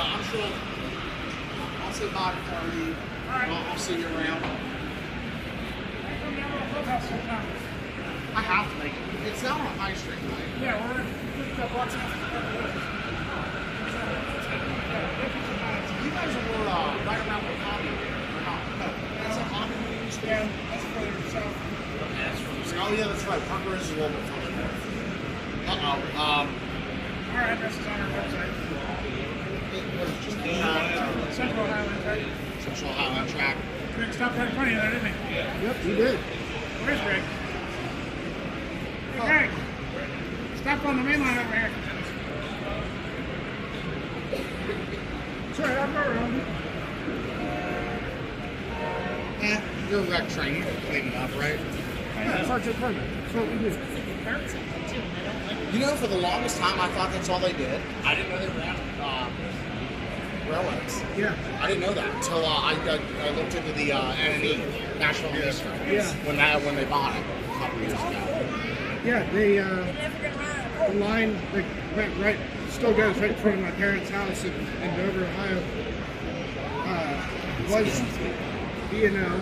I'm sure I'll say bye before I leave. I'll see you around. I have to make it. It's down on High Street, right? Yeah, we're watching. You guys were right around the hobby. No, that's a hobby we used to. Yeah, that's further south. Oh yeah, that's right. Parker is a little bit further north. Our address is on our website. Central Highland Track. Central Highland Track. Greg stopped right in front of you there, didn't he? Yep, he did. Where's Greg? Hey, Greg. Stop on the main line over here. Sorry, I'm not around. You're a wreck train. Clean it up, right? Yeah, Sergeant Permit. That's what we do. You know, for the longest time, I thought that's all they did. I didn't know they ran railroads. Yeah. I didn't know that until I looked into the N&E, National History. Yeah. When they bought it a couple years ago. Yeah, the line that went right, still goes right in front of my parents' house in Dover, Ohio. Was B&O.